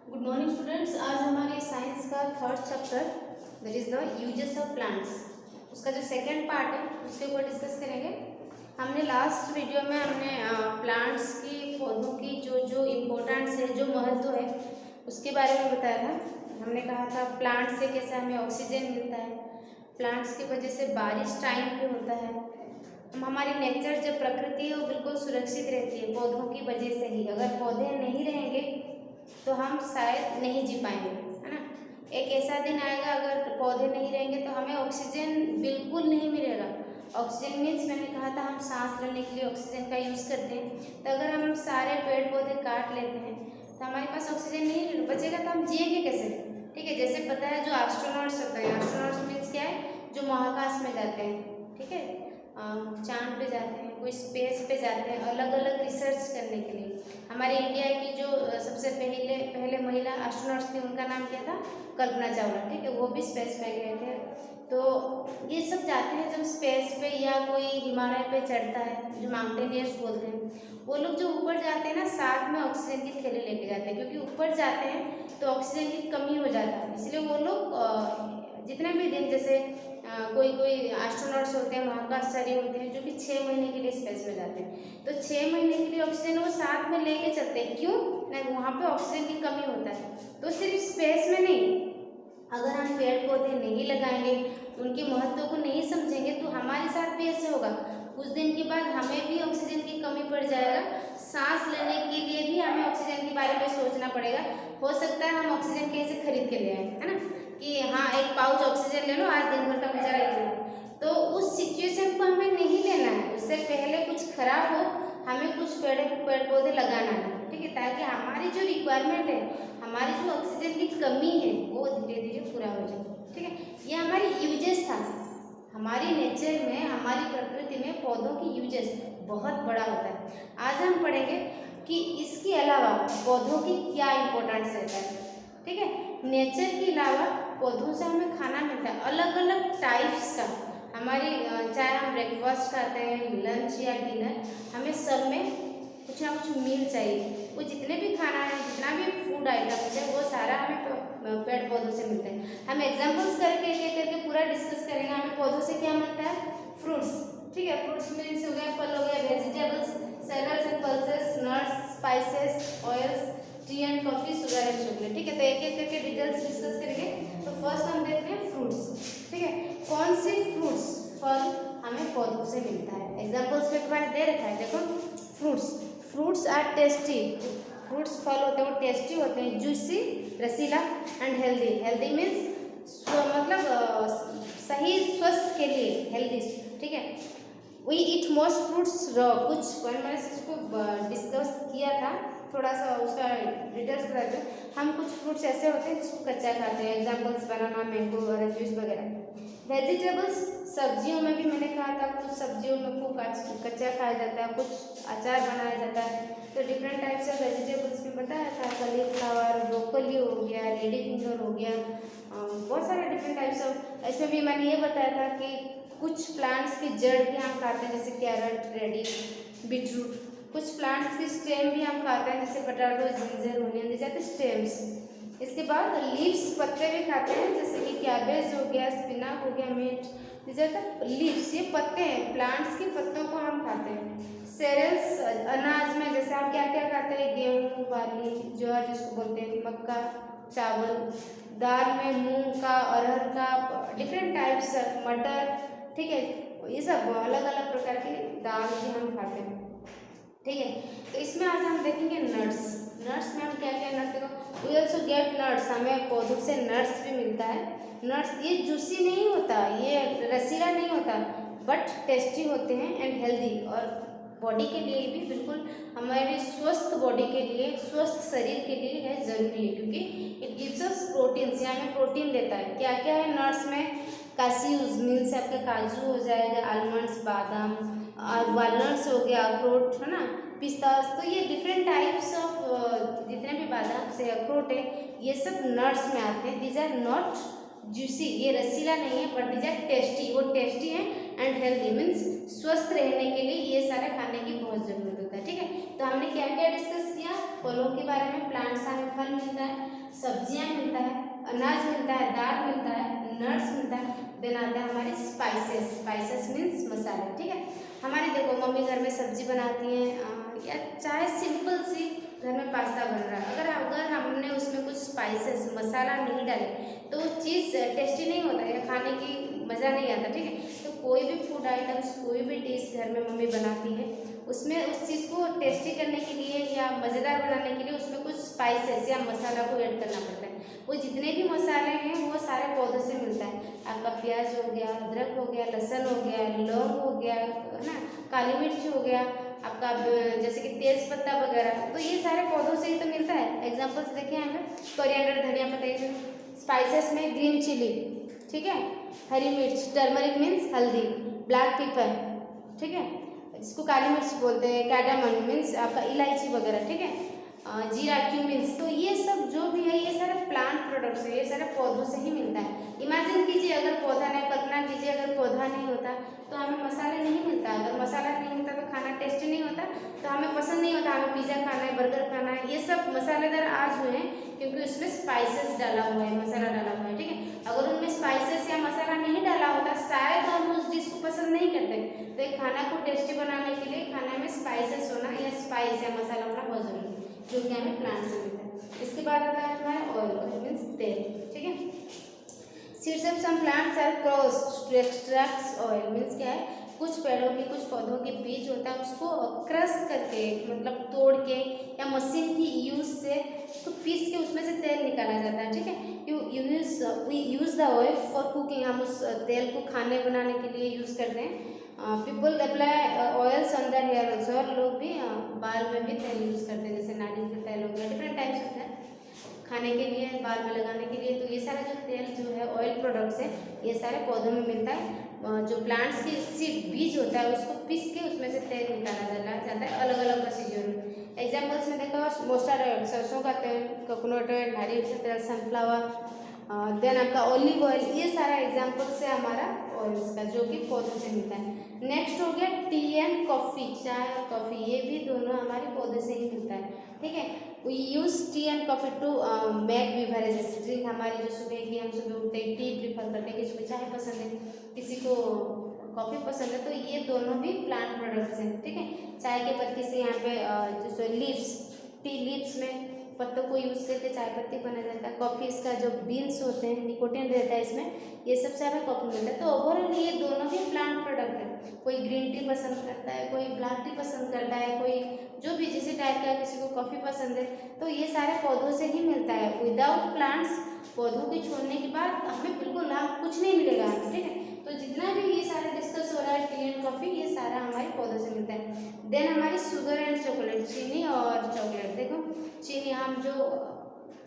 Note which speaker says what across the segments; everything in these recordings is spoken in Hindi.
Speaker 1: Good morning students. आज हमारे साइंस का third chapter that is the uses of plants, उसका जो सेकेंड पार्ट है उसके ऊपर डिस्कस करेंगे। हमने लास्ट वीडियो में प्लांट्स की, पौधों की जो जो इम्पोर्टेंस है, जो महत्व है, उसके बारे में बताया था। हमने कहा था प्लांट से कैसे हमें ऑक्सीजन मिलता है, प्लांट्स की वजह से बारिश टाइम पे होता है, हमारी नेचर जो प्रकृति है वो बिल्कुल सुरक्षित रहती है पौधों की वजह से ही। अगर पौधे नहीं रहेंगे तो हम शायद नहीं जी पाएंगे, है ना। एक ऐसा दिन आएगा अगर पौधे नहीं रहेंगे तो हमें ऑक्सीजन बिल्कुल नहीं मिलेगा। ऑक्सीजन मीन्स मैंने कहा था हम सांस लेने के लिए ऑक्सीजन का यूज़ करते हैं, तो अगर हम सारे पेड़ पौधे काट लेते हैं तो हमारे पास ऑक्सीजन नहीं बचेगा तो हम जिएंगे कैसे। ठीक है, जैसे पता है जो एस्ट्रोनॉट्स होते हैं, एस्ट्रोनॉट्स मीन्स क्या है, जो महाकाश में जाते हैं, ठीक है, चांद पे जाते हैं, कोई स्पेस पे जाते हैं अलग अलग रिसर्च करने के लिए। हमारे इंडिया की जो सबसे पहले महिला एस्ट्रोनॉट्स थी उनका नाम क्या था, कल्पना चावला, ठीक है, वो भी स्पेस में गए थे। तो ये सब जाते हैं जब स्पेस पे, या कोई हिमालय पे चढ़ता है, जो माउंटेनियर्स बोलते हैं, वो लोग जो ऊपर जाते हैं ना, साथ में ऑक्सीजन की थैली लेके जाते हैं, क्योंकि ऊपर जाते हैं तो ऑक्सीजन की कमी हो जाता है। इसलिए वो लोग जितने भी दिन, जैसे कोई एस्ट्रोनॉट्स होते हैं, महाकाशचारी होते हैं, जो कि 6 महीने के लिए स्पेस में जाते हैं, तो 6 महीने के लिए ऑक्सीजन वो साथ में लेके चलते हैं। क्यों ना, वहाँ पे ऑक्सीजन की कमी होता है। तो सिर्फ स्पेस में नहीं, अगर हम पेड़ पौधे नहीं लगाएंगे, उनके महत्व को नहीं समझेंगे, तो हमारे साथ भी ऐसे होगा। कुछ दिन के बाद हमें भी ऑक्सीजन की कमी पड़ जाएगा, सांस लेने के लिए भी हमें ऑक्सीजन के बारे में सोचना पड़ेगा। हो सकता है हम ऑक्सीजन कहीं से खरीद के ले आए, है ना, कि हाँ एक पाउच ऑक्सीजन ले लो, आज दिन भर का गुजारा करो। तो उस सिचुएशन को हमें नहीं लेना है। उससे पहले कुछ खराब हो, हमें कुछ पेड़ पौधे लगाना है, ठीक है, ताकि हमारी जो रिक्वायरमेंट है, हमारी जो ऑक्सीजन की कमी है, वो धीरे धीरे पूरा हो जाए। ठीक है, ये हमारी यूजेस था। हमारी नेचर में, हमारी प्रकृति में पौधों की यूजेस बहुत बड़ा होता है। आज हम पढ़ेंगे कि इसके अलावा पौधों की क्या इम्पोर्टेंस रहता है। ठीक है, नेचर के अलावा पौधों से हमें खाना मिलता है अलग अलग टाइप्स का। हमारी चाहे हम ब्रेकफास्ट खाते हैं, लंच या डिनर, हमें सब में कुछ ना कुछ मील चाहिए। वो जितने भी खाना है, जितना भी फूड आइटम्स है, वो सारा हमें पेड़ पौधों से मिलता है। हम एग्जाम्पल्स करके एक एक करके पूरा डिस्कस करेंगे। हमें पौधों से क्या मिलता है, फ्रूट्स, ठीक है, फ्रूट्स मीन्स हो गया, फल हो गया, vegetables, cereals and pulses, nuts, spices, oils, tea and coffee, sugar and chocolate. ठीक है, तो एक एक करके डिटेल्स डिस्कस करेंगे। तो फर्स्ट हम देखते हैं फ्रूट्स। ठीक है, कौन से फ्रूट्स, फल हमें पौधों से मिलता है। एग्जाम्पल्स में तुम्हारे दे रखा है, देखो, फ्रूट्स आर टेस्टी। फ्रूट्स, फल होते हैं वो टेस्टी होते हैं, जूसी, रसीला एंड हेल्दी। हेल्दी मीन्स मतलब सही, स्वस्थ के लिए हेल्दी। ठीक है, we eat most fruits raw. कुछ मैंने इसको डिस्कस किया था, थोड़ा सा उसका डिटेल्स बता दूँ। हम कुछ फ्रूट्स ऐसे होते हैं जिसको कच्चा खाते हैं, एग्जाम्पल्स बनाना, मैंगो, ऑरेंज जूस वगैरह। वेजिटेबल्स, सब्जियों में भी मैंने कहा था, कुछ सब्जियों में को कच्चा खाया जाता है, कुछ अचार बनाया जाता है। तो डिफरेंट टाइप्स ऑफ वेजिटेबल्स में बताया था, कलीफ्लावर, ब्रोकली हो गया, लेडी फिंगर हो गया, बहुत सारे डिफरेंट टाइप्स ऑफ। इसमें भी मैंने ये बताया था कि कुछ प्लांट्स की जड़ भी हम खाते हैं, जैसे कैरेट, रेडिश, बीटरूट। कुछ प्लांट्स की स्टेम भी हम खाते हैं, जैसे potato, ginger, onion, these are the stems. इसके बाद लीव्स, पत्ते भी खाते हैं, जैसे कि कैबेज हो गया, स्पिनाच हो गया, meat, these are the leaves, ये पत्ते हैं, प्लांट्स के पत्तों को हम खाते हैं। सेरेल्स, अनाज में जैसे हम क्या क्या खाते हैं, गेहूँ, बार्ली, ज्वार जिसको बोलते हैं, मक्का, चावल। दाल में मूंग का, अरहर का, डिफरेंट टाइप्स, मटर, ठीक है, ये सब अलग अलग प्रकार की दाल भी हम खाते हैं। ठीक है, तो इसमें आज हम देखेंगे नट्स। नट्स में हम क्या क्या नट्स, देखो, वी ऑल्सो गेट नट्स, हमें पौधों से नट्स भी मिलता है। नट्स ये जूसी नहीं होता, ये रसीला नहीं होता, बट टेस्टी होते हैं एंड हेल्दी, और बॉडी के लिए भी बिल्कुल, हमारे स्वस्थ बॉडी के लिए, स्वस्थ शरीर के लिए है ज़रूरी है, क्योंकि इट गिव्स अस प्रोटीन्स, या हमें प्रोटीन देता है। क्या क्या है नट्स में, कास्यूज मीन्स आपका काजू हो जाएगा, आलमंड्स, बादाम, और वालनट्स हो गया, अखरोट, है ना, पिस्तास। तो ये डिफरेंट टाइप्स ऑफ जितने भी बादाम से अखरोट है, ये सब नट्स में आते हैं। दीज आर नॉट जूसी, ये रसीला नहीं है, बट दीज आर टेस्टी, वो टेस्टी है एंड हेल्दी मीन्स स्वस्थ रहने के लिए ये सारे खाने की बहुत ज़रूरत होता है। ठीक है, तो हमने क्या क्या डिस्कस किया, फलों के बारे में, प्लांट्स से हमें फल मिलता है, सब्जियां मिलता है, अनाज मिलता है, दाल मिलता है, नट्स मिलता है। देन आता है हमारे स्पाइसेस, स्पाइसेस मीन्स मसाले, ठीक है। हमारी देखो मम्मी घर में सब्जी बनाती हैं या चाहे सिंपल सी घर में पास्ता बन रहा है, अगर हमने उसमें कुछ स्पाइसेस मसाला नहीं डाले तो वो चीज़ टेस्टी नहीं होता है, खाने की मज़ा नहीं आता, ठीक है। तो कोई भी फूड आइटम्स, कोई भी डिश घर में मम्मी बनाती है, उसमें उस चीज़ को टेस्टी करने के लिए या मज़ेदार बनाने के लिए उसमें कुछ स्पाइसेस या मसाला को ऐड करना पड़ता है। वो जितने भी मसाले हैं वो सारे पौधों से मिलता है। आपका प्याज हो गया, अदरक हो गया, लहसुन हो गया, लौंग हो गया, है ना, काली मिर्च हो गया, आपका जैसे कि तेज पत्ता वगैरह, तो ये सारे पौधों से ही तो मिलता है। एग्जाम्पल्स देखिए यहाँ पे, कोरिएंडर धनिया पत्ता, स्पाइसेस में ग्रीन चिली, ठीक है, हरी मिर्च, टर्मरिक मीन्स हल्दी, ब्लैक पेपर, ठीक है, जिसको काली मिर्च बोलते हैं, कैडामन मीन्स आपका इलायची वगैरह, ठीक है, जीरा, क्यूमिन्स। तो ये सब जो भी है ये सारे प्लांट प्रोडक्ट्स है, ये सारे पौधों से ही मिलता है। इमेजिन कीजिए अगर पौधा नहीं, कल्पना कीजिए अगर पौधा नहीं होता तो हमें मसाले नहीं मिलता, अगर मसाला नहीं मिलता तो खाना टेस्टी नहीं होता, तो हमें पसंद नहीं होता, हमें पिज़्ज़ा खाना है, बर्गर खाना है। ये सब मसालेदार आज हुए हैं क्योंकि उसमें स्पाइसेस डाला हुआ है, मसाला डाला हुआ है, ठीक है। अगर उनमें स्पाइसेस या मसाला नहीं डाला होता शायद हम उस डिश को पसंद नहीं करते। तो एक खाना को टेस्टी बनाने के लिए खाने में स्पाइसेस होना या स्पाइस या मसाला होना बहुत जरूरी है, जो कि हमें प्लांट से मिलता है। इसके बाद आता है हमारा ऑयल, ऑयल मीन्स तेल, ठीक है। Seeds of some plants are crushed to extract oil, means क्या है, कुछ पेड़ों के, कुछ पौधों के बीज होता है, उसको क्रश करके मतलब तोड़ के या मशीन की यूज से उसको पीस के उसमें से तेल निकाला जाता है, ठीक है। We use the oil for cooking, हम उस तेल को खाने बनाने के लिए यूज़ करते हैं। People apply oils on their hair also, और लोग भी बाल में भी तेल यूज़ करते हैं, जैसे नारियल का तेल हो गया, डिफरेंट टाइप्स होता है खाने के लिए, बाल में लगाने के लिए। तो ये सारा जो तेल जो है ऑयल प्रोडक्ट्स है, ये सारे पौधों में मिलता है। जो प्लांट्स की सीड बीज होता है उसको पीस के उसमें से तेल निकाला जाता है अलग अलग प्रोसीजर में। एग्जाम्पल्स में देखा, मस्टर्ड ऑयल सरसों का तेल, कोकोनट ऑयल, नारियल का तेल, सनफ्लावर, देन आपका ऑलिव ऑयल, ये सारा एग्जाम्पल्स है हमारा ऑयल्स का जो कि पौधों से मिलता है। नेक्स्ट हो गया टी एंड कॉफ़ी, चाय और कॉफ़ी, ये भी दोनों हमारे पौधे से ही मिलता है, ठीक है। We use tea and coffee to make beverages, drink हमारी जो सुबह की, हम सुबह उठते ही टी प्रीफर करते हैं, किसी को चाय पसंद है, किसी को कॉफ़ी पसंद है, तो ये दोनों भी प्लांट प्रोडक्ट्स हैं, ठीक है। चाय के पत्ती से यहाँ पे जैसे लीव्स, टी लीव्स में पत्तों को यूज़ करके चाय पत्ती बनाया जाता है। कॉफ़ी, इसका जो बीन्स होते हैं, निकोटिन रहता है इसमें, ये सबसे हमें कॉफ़ी मिलता है। तो ओवरऑल ये दोनों भी प्लांट प्रोडक्ट है। कोई ग्रीन टी पसंद करता है, कोई ब्लैक टी पसंद करता है, कोई जो भी जिस टाइप का, किसी को कॉफ़ी पसंद है, तो ये सारे पौधों से ही मिलता है। विदाउट प्लांट्स, पौधों के छोड़ने के बाद हमें बिल्कुल लाभ कुछ नहीं मिलेगा, ठीक है। तो जितना भी ये सारे डिस्कस हो रहा है टी एंड कॉफ़ी, ये सारा हमारे पौधों से मिलता है। देन हमारी शुगर एंड चॉकलेट, चीनी और चॉकलेट। देखो चीनी, हम जो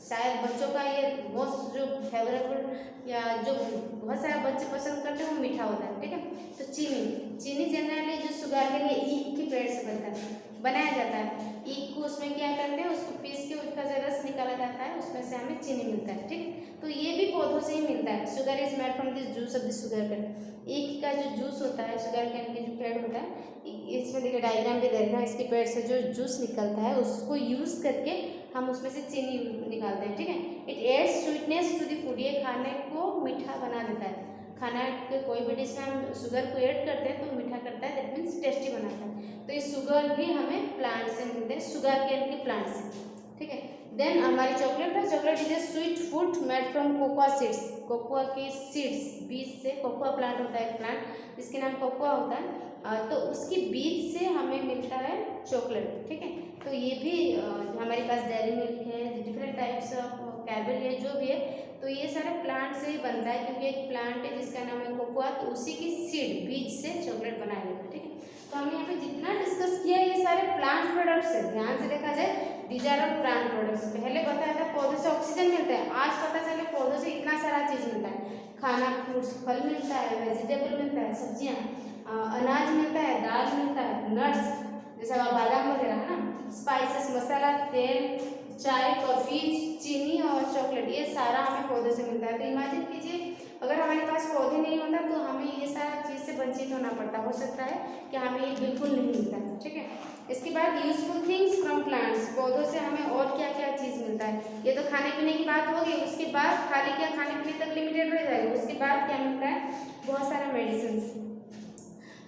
Speaker 1: शायद बच्चों का ये मोस्ट जो फेवरेबल या जो बहुत सारे बच्चे पसंद करते हैं वो मीठा होता है, ठीक है। तो चीनी जनरली जो शुगर के लिए ईख के पेड़ से बनाया जाता है। ईख को उसमें क्या करते हैं, उसको पीस के उसका जो रस निकाला जाता है, उसमें से हमें चीनी मिलता है, ठीक है। तो ये भी पौधों से ही मिलता है। Sugar is made from this juice of this sugar cane, ईख का जो जूस होता है, शुगर केन के जो पेड़ होता है, इसमें देखिए डायग्राम भी देखना, इसके पेड़ से जो जूस निकलता है उसको यूज़ करके हम उसमें से चीनी निकालते हैं, ठीक है। It adds sweetness to the food, ये खाने को मीठा बना देता है। खाना के कोई भी डिश में हम शुगर को ऐड करते हैं तो मीठा करता है, दैट मीन्स टेस्टी बनाता है। तो ये शुगर भी हमें प्लांट से मिलते हैं, शुगर केन के प्लांट से, ठीक है। देन हमारी चॉकलेट है, chocolate is a sweet food made from cocoa seeds, cocoa के सीड्स, बीज से, कोकोआ प्लांट होता है, प्लांट जिसके नाम कोकोआ होता है, तो उसकी बीज से हमें मिलता है चॉकलेट, ठीक है। तो ये भी हमारे पास डेयरी मिल्क है, डिफरेंट टाइप्स ऑफ कैडबरी है, जो भी है, तो ये सारे प्लांट से ही बनता है, क्योंकि एक प्लांट है जिसका नाम है कोकोआ, तो उसी की सीड, बीज से चॉकलेट बनाया जाता है, ठीक है। तो हमने यहाँ पे जितना डिस्कस किया ये सारे प्लांट प्रोडक्ट्स है, ध्यान से देखा जाए these are all plant products. पहले बताया था पौधे से ऑक्सीजन मिलता है, आज पता चले पौधों से इतना सारा चीज़ मिलता है, खाना, फ्रूट्स, फल मिलता है, वेजिटेबल मिलता है, सब्जियाँ, अनाज मिलता है, दाल मिलता है, नट्स जैसे बादाम वगैरह है ना, स्पाइसेस, मसाला, तेल, चाय, कॉफ़ी, चीनी और चॉकलेट, ये सारा हमें पौधे से मिलता है। तो इमेजिन कीजिए अगर हमारे पास पौधे नहीं होता तो हमें ये सारा चीज़ से वंचित होना पड़ता, हो सकता है कि हमें ये बिल्कुल नहीं मिलता, ठीक है। इसके बाद यूजफुल थिंग्स फ्रॉम प्लांट्स, पौधों से हमें और क्या क्या चीज़ मिलता है। ये तो खाने पीने की बात होगी, उसके बाद खाली क्या खाने पीने तक लिमिटेड रह जाएगा, उसके बाद क्या मिलता है, बहुत सारे मेडिसिन।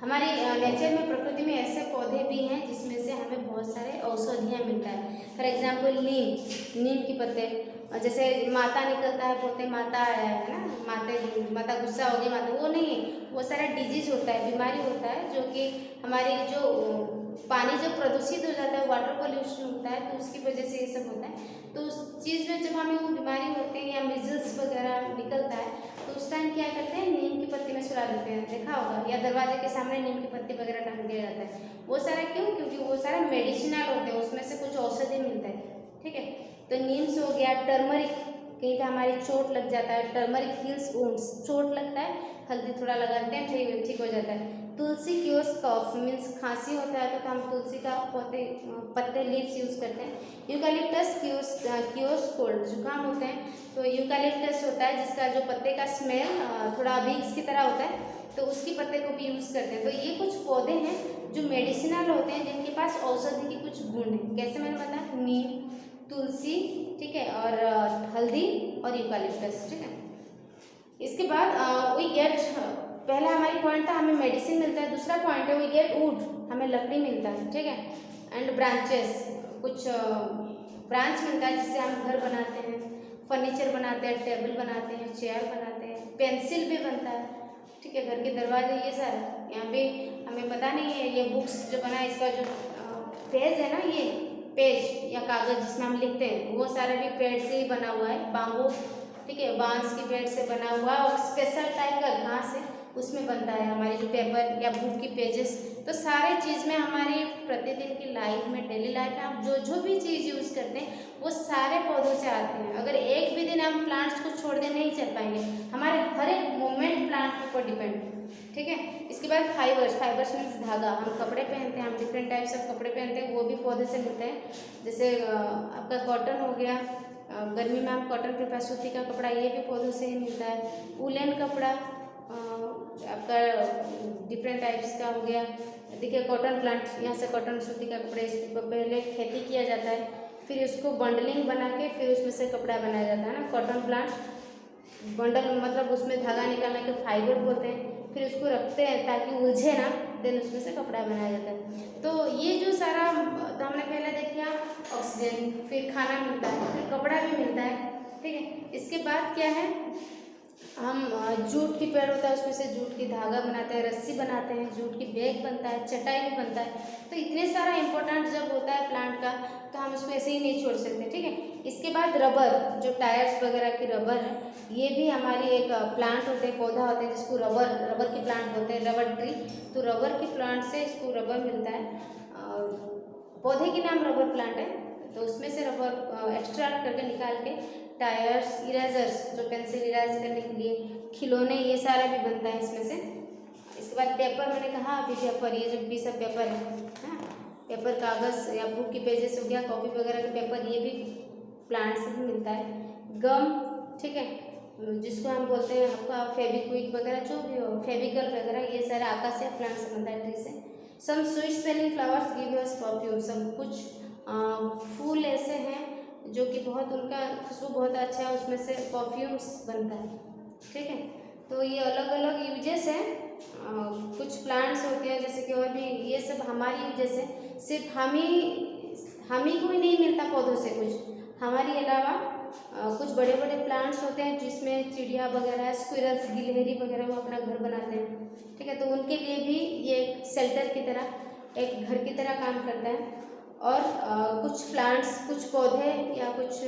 Speaker 1: हमारे नेचर में, प्रकृति में ऐसे पौधे भी हैं जिसमें से हमें बहुत सारे औषधियाँ मिलता है। फॉर एग्जाम्पल नीम के पत्ते, जैसे माता निकलता है, बोलते माता आया है ना, माता गुस्सा हो गई, माता, वो नहीं है, वो सारा डिजीज होता है, बीमारी होता है, जो कि हमारी जो पानी जो प्रदूषित हो जाता है, वाटर पोल्यूशन होता है, तो उसकी वजह से ये सब होता है। तो उस चीज़ में जब हमें वो बीमारी होती है या मिजल्स वगैरह निकलता है, तो उस टाइम क्या करते हैं, नीम की पत्ती में सुला देते हैं, देखा होगा, या दरवाजे के सामने नीम की पत्ती वगैरह टांग दिया जाता है। वो सारा क्यों, क्योंकि वो सारा मेडिसिनल होते हैं, उसमें से कुछ औषधि मिलता है, ठीक है। तो नीम से हो गया। टर्मरिक, कहीं पे हमारी चोट लग जाता है, टर्मरिक हील्स वुंड्स, चोट लगता है, हल्दी थोड़ा लगाते हैं, ठीक हो जाता है। तुलसी क्योर्स कफ, मीन्स खांसी होता है तो हम तुलसी का पत्ते लीव्स यूज़ करते हैं। यूकैलिप्टस क्योर्स कोल्ड, जुकाम होते हैं तो यूकैलिप्टस होता है जिसका जो पत्ते का स्मेल थोड़ा विक्स की तरह होता है, तो उसकी पत्ते को भी यूज़ करते हैं। तो ये कुछ पौधे हैं जो मेडिसिनल होते हैं, जिनके पास औषधि के कुछ गुण हैं। कैसे मैंने बताया, नीम, तुलसी, ठीक है, और हल्दी और यूकैलिप्टस, ठीक है। इसके बाद वी गेट, पहला हमारी पॉइंट था हमें मेडिसिन मिलता है, दूसरा पॉइंट है वी गेट वुड, हमें लकड़ी मिलता है, ठीक है। एंड ब्रांचेस, कुछ ब्रांच मिलता है जिससे हम घर बनाते हैं, फर्नीचर बनाते हैं, टेबल बनाते हैं, चेयर बनाते हैं, पेंसिल भी बनता है, ठीक है, घर के दरवाजे, ये सारा। यहाँ पे हमें पता नहीं है, ये बुक्स जो बना है, इसका जो पेज है ना, ये पेज या कागज़ जिसमें हम लिखते हैं, वो सारा भी पेड़ से ही बना हुआ है, बाम्बू, ठीक है, बांस की पेड़ से बना हुआ, और स्पेशल टाइप का घास है, उसमें बनता है हमारी जो पेपर या बुक की पेजेस। तो सारे चीज़ में हमारी प्रतिदिन की लाइफ में, डेली लाइफ में हम जो भी चीज़ यूज़ करते हैं वो सारे पौधों से आते हैं। अगर एक भी दिन हम प्लांट्स को छोड़ दे नहीं चल पाएंगे, हमारे हर एक मोमेंट प्लांट के ऊपर डिपेंड, ठीक है। इसके बाद फाइबर्स मीन्स धागा, हम कपड़े पहनते हैं, हम डिफरेंट टाइप्स ऑफ कपड़े पहनते हैं, वो भी पौधे से मिलते हैं। जैसे आपका कॉटन हो गया, गर्मी में हम कॉटन के पास, सूती का कपड़ा, ये भी पौधों से ही मिलता है। वुलन कपड़ा आपका डिफरेंट टाइप्स का हो गया। देखिए कॉटन प्लांट, यहाँ से कॉटन सूती का कपड़ा, इस पर पहले खेती किया जाता है, फिर उसको बंडलिंग बना के फिर उसमें से कपड़ा बनाया जाता है ना। कॉटन प्लांट बंडल मतलब उसमें धागा निकालने के फाइबर बोलते हैं, फिर उसको रखते हैं ताकि उलझे ना, देन उसमें से कपड़ा बनाया जाता है। तो ये जो सारा, तो हमने पहले देखा ऑक्सीजन, फिर खाना मिलता है, फिर कपड़ा भी मिलता है, ठीक है। इसके बाद क्या है, हम जूट की पेड़ होता है, उसमें से जूट की धागा बनाते हैं, रस्सी बनाते हैं, जूट की बैग बनता है, चटाई भी बनता है। तो इतने सारा इंपॉर्टेंट जब होता है प्लांट का, तो हम उसको ऐसे ही नहीं छोड़ सकते, ठीक है। इसके बाद रबर, जो टायर्स वगैरह की रबर है, ये भी हमारी एक प्लांट होते हैं, पौधा होता है जिसको रबर की प्लांट बोलते हैं, रबर ट्री। तो रबर की प्लांट से इसको रबर मिलता है, पौधे के नाम रबर प्लांट है। तो उसमें से रबर एक्सट्रैक्ट करके निकाल के टायर्स, इरेजर्स, जो पेंसिल इरेज करने के लिए, खिलौने, ये सारा भी बनता है इसमें से। इसके बाद पेपर, मैंने कहा अभी पेपर, ये जो पीस ऑफ पेपर है, पेपर, कागज़ या बुक की पेजेस हो गया, कॉपी वगैरह के पेपर, ये भी प्लांट से भी मिलता है। गम, ठीक है, जिसको हम बोलते हैं आपका फेविक्विक वगैरह, जो भी हो, फेविकल वगैरह, ये सारा आकाशीय प्लांट से बनता है, ट्री से। Some sweet smelling flowers give us perfume, सब कुछ फूल ऐसे हैं जो कि बहुत, उनका खुशबू बहुत अच्छा है, उसमें से परफ्यूम्स बनता है, ठीक है। तो ये अलग अलग यूजेस हैं। कुछ प्लांट्स होते हैं जैसे कि, और भी ये सब हमारी यूजेस है, सिर्फ हम ही को ही नहीं मिलता पौधों से कुछ, हमारी अलावा कुछ बड़े बड़े प्लांट्स होते हैं जिसमें चिड़िया वगैरह, स्क्विरल्स, गिलहरी वगैरह, वो अपना घर बनाते हैं, ठीक है। तो उनके लिए भी ये एक शेल्टर की तरह, एक घर की तरह काम करता है। और कुछ प्लांट्स, कुछ पौधे या कुछ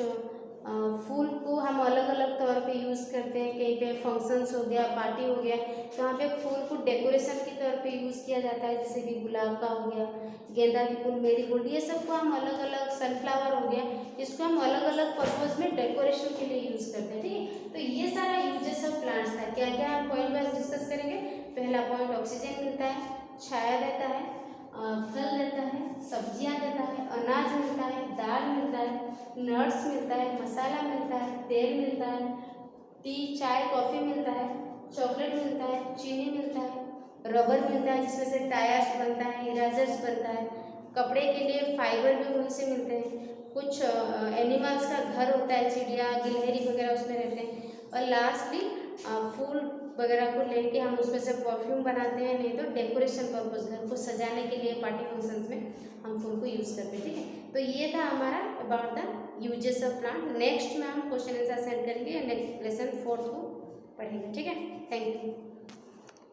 Speaker 1: फूल को हम अलग अलग तौर पे यूज़ करते हैं। कहीं पे फंक्शंस हो गया, पार्टी हो गया, तो वहाँ पे फूल को डेकोरेशन के तौर पे यूज़ किया जाता है, जैसे कि गुलाब का हो गया, गेंदा के फूल, मेरीगोल्ड, ये सब को हम अलग अलग, सनफ्लावर हो गया, इसको हम अलग अलग पर्पज़ में डेकोरेशन के लिए यूज़ करते हैं, ठीक है। तो ये सारा यूजेस ऑफ प्लांट्स था। क्या क्या हम पॉइंट वाइज डिस्कस करेंगे। पहला पॉइंट, ऑक्सीजन मिलता है, छाया देता है, फल देता है, सब्जियां देता है, अनाज मिलता है, दाल मिलता है, नट्स मिलता है, मसाला मिलता है, तेल मिलता है, टी, चाय, कॉफ़ी मिलता है, चॉकलेट मिलता है, चीनी मिलता है, रबर मिलता है जिसमें से टायर्स बनता है, इरेजर्स बनता है, कपड़े के लिए फाइबर भी वहीं से मिलते हैं, कुछ एनिमल्स का घर होता है, चिड़िया गिलहरी वगैरह उसमें रहते हैं, और लास्टली फूल वगैरह को लेके हम उसमें से परफ्यूम बनाते हैं, नहीं तो डेकोरेशन पर्पज घर को सजाने के लिए पार्टी फंक्शंस में हम फूल को यूज़ करते हैं। ठीक है, तो ये था हमारा about the uses of plant. Next में हम क्वेश्चन आंसर सेंड करेंगे, नेक्स्ट लेसन 4 को पढ़ेंगे। ठीक है, थैंक यू।